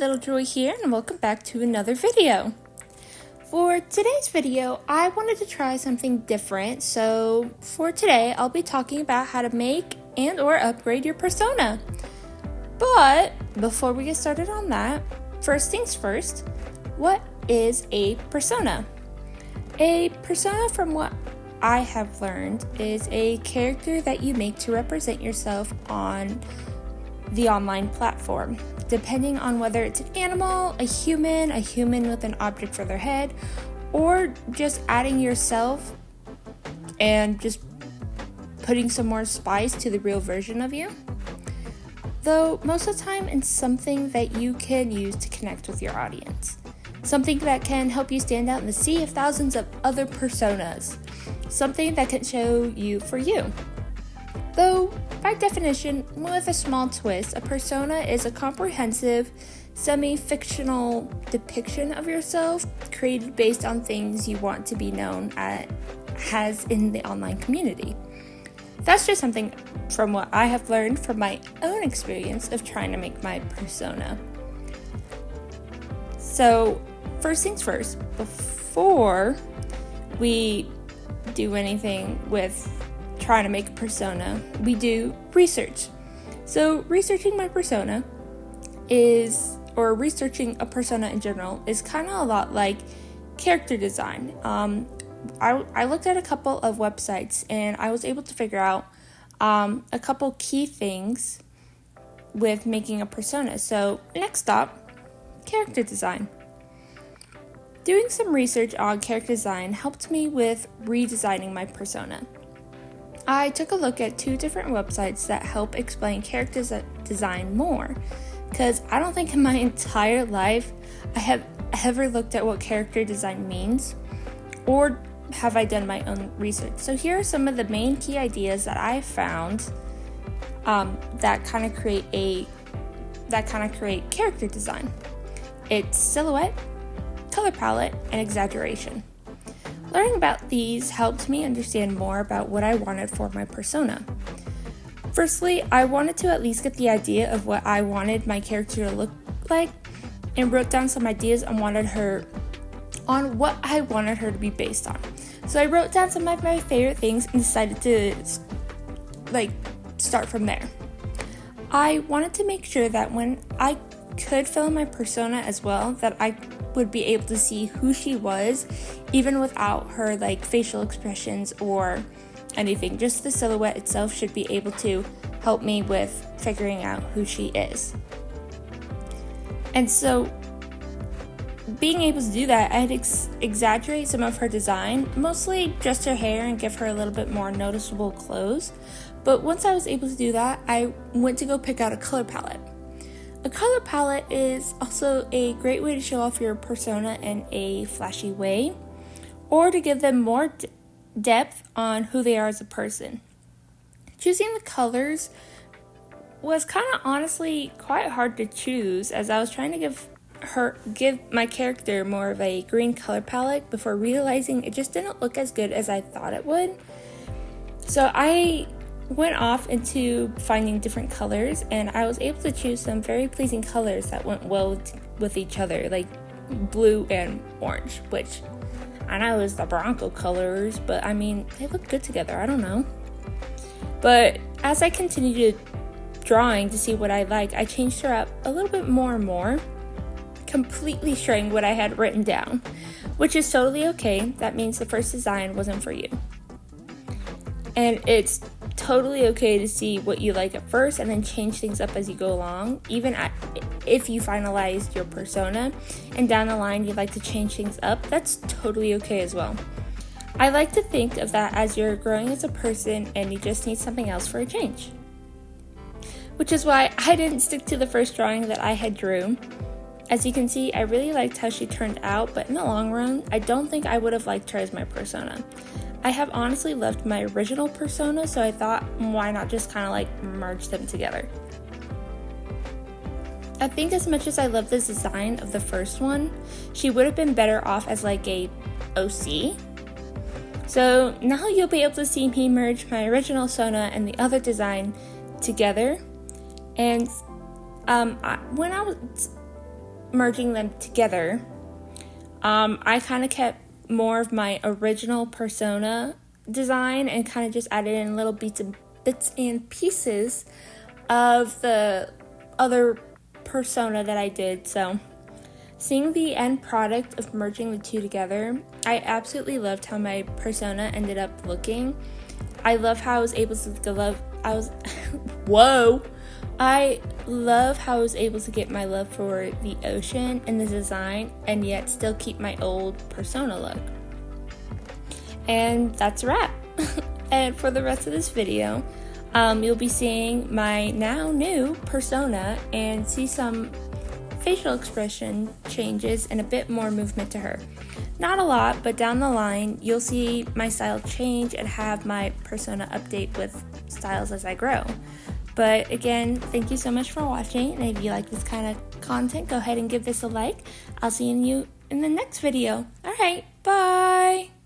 Little Joy here, and welcome back to another video. For today's video, I wanted to try something different, so for today, I'll be talking about how to make and or upgrade your persona. But before we get started on that, first things first, what is a persona? A persona, from what I have learned, is a character that you make to represent yourself on the online platform, depending on whether it's an animal, a human with an object for their head, or just adding yourself and just putting some more spice to the real version of you. Though most of the time it's something that you can use to connect with your audience. Something that can help you stand out in the sea of thousands of other personas. Something that can show you for you. Though, by definition, with a small twist, a persona is a comprehensive, semi-fictional depiction of yourself created based on things you want to be known as in the online community. That's just something from what I have learned from my own experience of trying to make my persona. So, first things first, before we do anything with trying to make a persona, we do research. So researching my persona researching a persona in general is kind of a lot like character design. I looked at a couple of websites and I was able to figure out a couple key things with making a persona. So next stop, character design. Doing some research on character design helped me with redesigning my persona. I took a look at 2 different websites that help explain character design more, because I don't think in my entire life I have ever looked at what character design means, or have I done my own research. So here are some of the main key ideas that I found that kind of create character design. It's silhouette, color palette, and exaggeration. Learning about these helped me understand more about what I wanted for my persona. Firstly, I wanted to at least get the idea of what I wanted my character to look like, and wrote down some ideas on what I wanted her to be based on. So I wrote down some of my favorite things and decided to start from there. I wanted to make sure that when I could fill in my persona as well, that I would be able to see who she was, even without her facial expressions or anything. Just the silhouette itself should be able to help me with figuring out who she is. And so, being able to do that, I'd exaggerate some of her design, mostly just her hair, and give her a little bit more noticeable clothes. But once I was able to do that, I went to go pick out a color palette. A color palette is also a great way to show off your persona in a flashy way, or to give them more depth on who they are as a person. Choosing the colors was kind of honestly quite hard to choose, as I was trying to give my character more of a green color palette before realizing it just didn't look as good as I thought it would. So I went off into finding different colors, and I was able to choose some very pleasing colors that went well with each other, like blue and orange, which I know is the Bronco colors, but I mean, they look good together, I don't know. But as I continued drawing to see what I like, I changed her up a little bit more and more, completely straying what I had written down, which is totally okay. That means the first design wasn't for you. And it's totally okay to see what you like at first and then change things up as you go along, even if you finalize your persona and down the line you'd like to change things up. That's totally okay as well. I like to think of that as you're growing as a person and you just need something else for a change. Which is why I didn't stick to the first drawing that I had drew. As you can see, I really liked how she turned out, but in the long run, I don't think I would have liked her as my persona. I have honestly loved my original persona, so I thought, why not just kind of merge them together? I think as much as I love the design of the first one, she would have been better off as a OC. So now you'll be able to see me merge my original persona and the other design together. And when I was merging them together, I kind of kept more of my original persona design and kind of just added in little bits and pieces of the other persona that I did. So seeing the end product of merging the two together, I absolutely loved how my persona ended up looking. I love how I was able to I love how I was able to get my love for the ocean and the design and yet still keep my old persona look. And that's a wrap. And for the rest of this video, you'll be seeing my now new persona and see some facial expression changes and a bit more movement to her. Not a lot, but down the line, you'll see my style change and have my persona update with styles as I grow. But again, thank you so much for watching, and if you like this kind of content, go ahead and give this a like. I'll see you in the next video. Alright, bye!